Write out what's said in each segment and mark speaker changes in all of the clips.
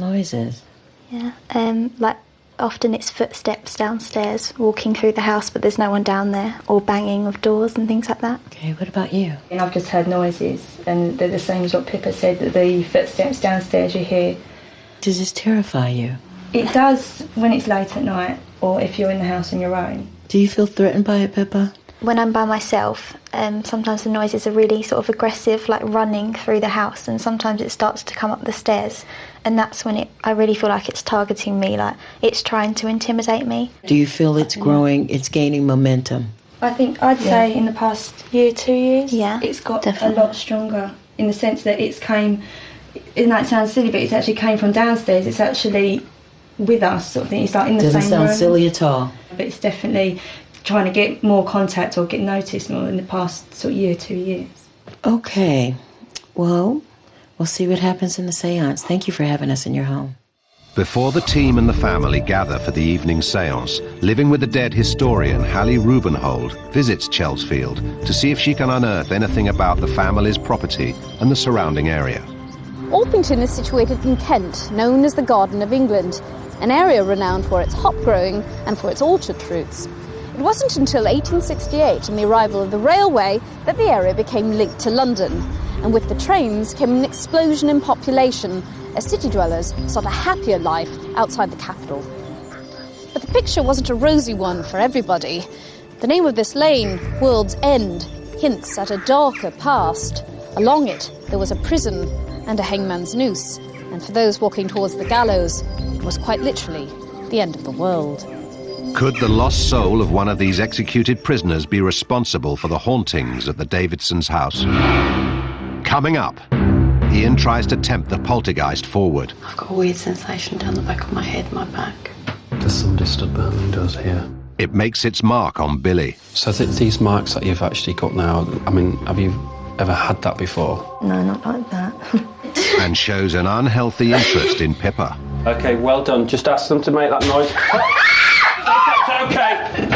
Speaker 1: noises?
Speaker 2: Yeah, like often it's footsteps downstairs walking through the house, but there's no one down there, or banging of doors and things like that.
Speaker 1: Okay, what about you?
Speaker 3: And I've just heard noises, and they're the same as what Pippa said, that the footsteps downstairs you hear.
Speaker 1: Does this terrify you?
Speaker 3: It does when it's late at night, or if you're in the house on your own.
Speaker 1: Do you feel threatened by it, Pippa?
Speaker 2: When I'm by myself, sometimes the noises are really sort of aggressive, like running through the house, and sometimes it starts to come up the stairs, and that's when I really feel like it's targeting me, like it's trying to intimidate me.
Speaker 1: Do you feel it's growing, it's gaining momentum?
Speaker 3: I think I'd say in the past year, 2 years, it's got
Speaker 2: definitely
Speaker 3: a lot stronger, in the sense that it might sound silly, but it's actually came from downstairs. It's actually with us, sort of thing. It's like in the
Speaker 1: Doesn't
Speaker 3: same
Speaker 1: sound
Speaker 3: room.
Speaker 1: silly at all.
Speaker 3: But it's definitely trying to get more contact or get noticed more in the past sort of year, 2 years.
Speaker 1: Okay, well, we'll see what happens in the séance. Thank you for having us in your home.
Speaker 4: Before the team and the family gather for the evening séance, Living with the Dead historian Hallie Rubenhold visits Chelsfield to see if she can unearth anything about the family's property and the surrounding area.
Speaker 5: Orpington is situated in Kent, known as the Garden of England, an area renowned for its hop growing and for its orchard fruits. It wasn't until 1868 and the arrival of the railway that the area became linked to London, and with the trains came an explosion in population as city dwellers sought a happier life outside the capital. But the picture wasn't a rosy one for everybody. The name of this lane, World's End, hints at a darker past. Along it there was a prison and a hangman's noose, and for those walking towards the gallows, it was quite literally the end of the world.
Speaker 4: Could the lost soul of one of these executed prisoners be responsible for the hauntings at the Davidsons' house? Coming up, Ian tries to tempt the poltergeist forward.
Speaker 6: I've got a weird sensation down the back of my head, my back.
Speaker 7: There's somebody stood behind the windows here.
Speaker 4: It makes its mark on Billy.
Speaker 7: So these marks that you've actually got now, I mean, have you ever had that before?
Speaker 3: No, not like that.
Speaker 4: And shows an unhealthy interest in Pippa.
Speaker 7: Okay, well done. Just ask them to make that noise. It's okay.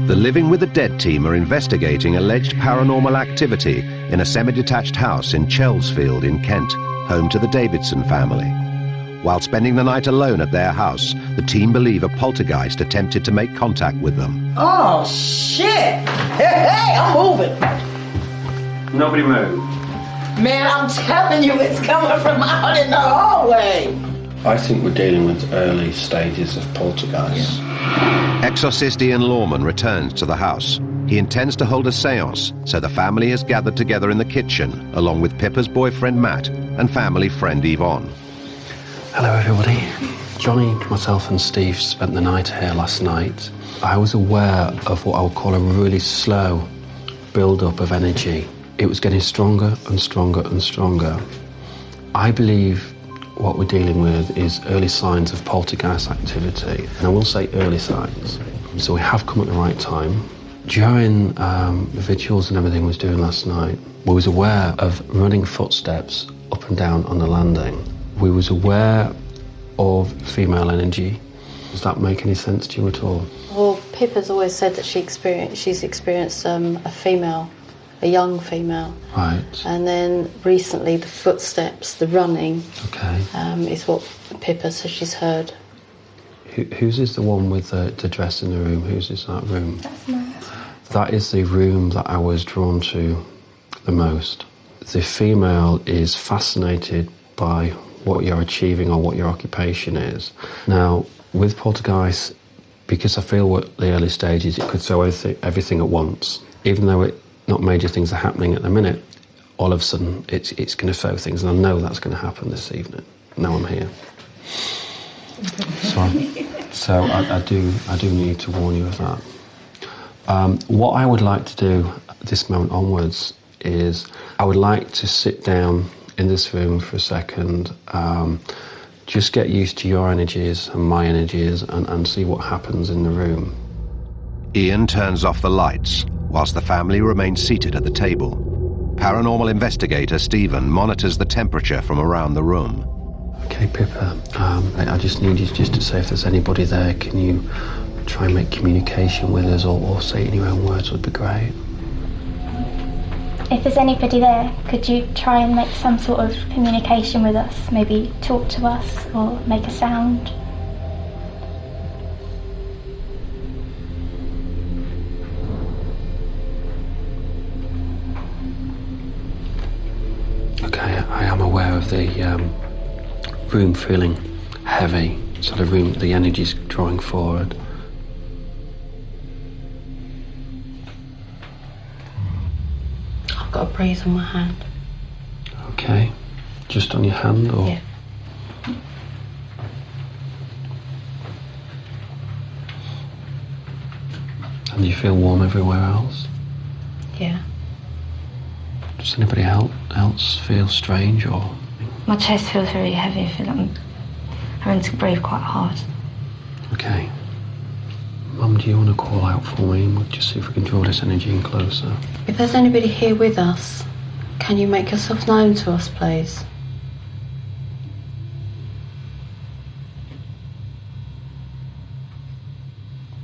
Speaker 4: The Living with the Dead team are investigating alleged paranormal activity in a semi-detached house in Chelsfield in Kent, home to the Davidson family. While spending the night alone at their house, the team believe a poltergeist attempted to make contact with them.
Speaker 1: Oh, shit! Hey, I'm moving!
Speaker 7: Nobody move.
Speaker 1: Man, I'm telling you, it's coming from out in the hallway!
Speaker 7: I think we're dealing with early stages of poltergeist.
Speaker 4: Exorcist Ian Lawman returns to the house. He intends to hold a séance, so the family is gathered together in the kitchen, along with Pippa's boyfriend Matt and family friend Yvonne.
Speaker 7: Hello everybody. Johnny, myself and Steve spent the night here last night. I was aware of what I would call a really slow build-up of energy. It was getting stronger and stronger and stronger. I believe what we're dealing with is early signs of poltergeist activity. And I will say early signs. So we have come at the right time. During the vigils and everything I was doing last night, we was aware of running footsteps up and down on the landing. We was aware of female energy. Does that make any sense to you at all?
Speaker 6: Well, Pippa's always said that she's experienced a young female.
Speaker 7: Right.
Speaker 6: And then recently the footsteps, the running,
Speaker 7: Okay.
Speaker 6: is what Pippa says she's heard.
Speaker 7: Whose is the one with the dress in the room? Whose is that room?
Speaker 3: That's mine.
Speaker 7: That is the room that I was drawn to the most. The female is fascinated by what you're achieving or what your occupation is. Now, with poltergeist, because I feel what the early stages, it could throw everything at once. Even though not major things are happening at the minute, all of a sudden it's going to throw things, and I know that's going to happen this evening. Now I'm here. So I do need to warn you of that. What I would like to do at this moment onwards is I would like to sit down in this room for a second, just get used to your energies and my energies and see what happens in the room.
Speaker 4: Ian turns off the lights, whilst the family remains seated at the table. Paranormal investigator Stephen monitors the temperature from around the room.
Speaker 7: Okay, Pippa, I just need you just to say if there's anybody there, can you try and make communication with us or say it in your own words would be great.
Speaker 2: If there's anybody there, could you try and make some sort of communication with us? Maybe talk to us or make a sound?
Speaker 7: Okay, I am aware of the room feeling heavy, so the energy's drawing forward.
Speaker 6: I've got a breeze on my hand.
Speaker 7: Okay, just on your hand, or?
Speaker 6: Yeah.
Speaker 7: And do you feel warm everywhere else?
Speaker 6: Yeah.
Speaker 7: Does anybody else feel strange, or?
Speaker 3: My chest feels very heavy. I feel like I'm having to breathe quite hard.
Speaker 7: Okay. Mum, do you want to call out for me? We'll just see if we can draw this energy in closer.
Speaker 6: If there's anybody here with us, can you make yourself known to us, please?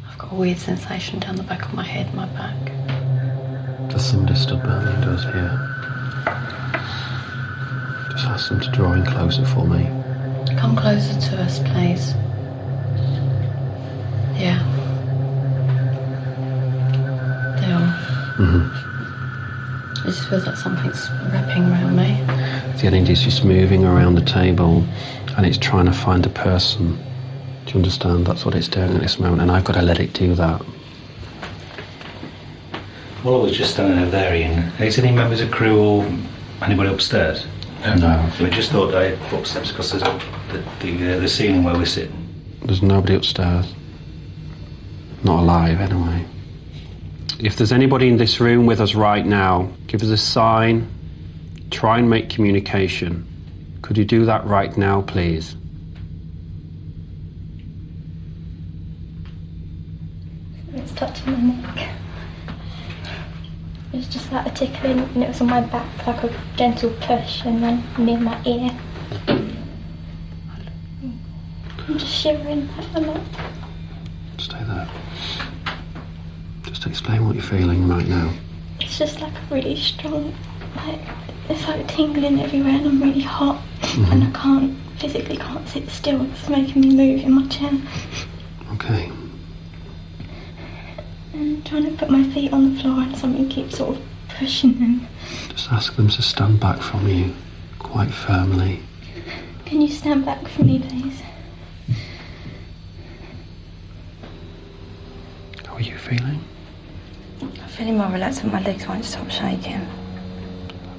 Speaker 6: I've got a weird sensation down the back of my head, my back.
Speaker 7: There's somebody stood behind me, does here. Just ask them to draw in closer for me.
Speaker 6: Come closer to us, please. Yeah. They are. It just feels like something's wrapping around me.
Speaker 7: The energy's just moving around the table and it's trying to find a person. Do you understand? That's what it's doing at this moment, and I've got to let it do that.
Speaker 8: Well, I was just standing over there, Ian. Is any members of crew or anybody upstairs?
Speaker 7: No.
Speaker 8: We just thought I had footsteps because there's the ceiling where we're sitting.
Speaker 7: There's nobody upstairs. Not alive, anyway. If there's anybody in this room with us right now, give us a sign. Try and make communication. Could you do that right now, please?
Speaker 2: It's touching my neck. It was just like a tickling, and it was on my back, like a gentle push, and then near my ear. I'm just shivering a lot.
Speaker 7: Stay there. Just explain what you're feeling right now.
Speaker 2: It's just like a really strong, like, it's like tingling everywhere, and I'm really hot, and I physically can't sit still. It's making me move in my chair.
Speaker 7: Okay.
Speaker 2: And trying to put my feet on the floor, and something keeps sort of pushing them.
Speaker 7: Just ask them to stand back from you, quite firmly.
Speaker 2: Can you stand back from me, please?
Speaker 7: How are you feeling?
Speaker 3: I'm feeling more relaxed, but my legs won't stop shaking.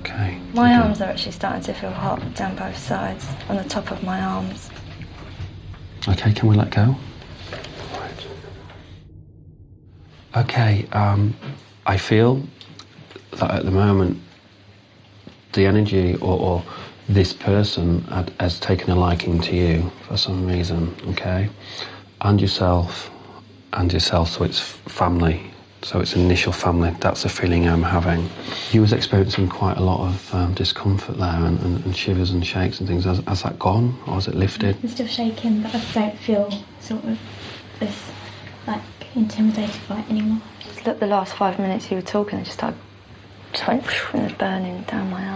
Speaker 7: Okay.
Speaker 3: My arms are actually starting to feel hot down both sides, on the top of my arms.
Speaker 7: Okay, can we let go? Right. Okay, I feel that at the moment the energy or this person has taken a liking to you for some reason, okay? And yourself, so it's family. So it's initial family, that's the feeling I'm having. You was experiencing quite a lot of discomfort there and shivers and shakes and things. Has that gone, or has it lifted?
Speaker 2: I'm still shaking, but I don't feel sort of this, like, intimidated by it anymore.
Speaker 3: Just look, the last 5 minutes you were talking, it just went and it was burning down my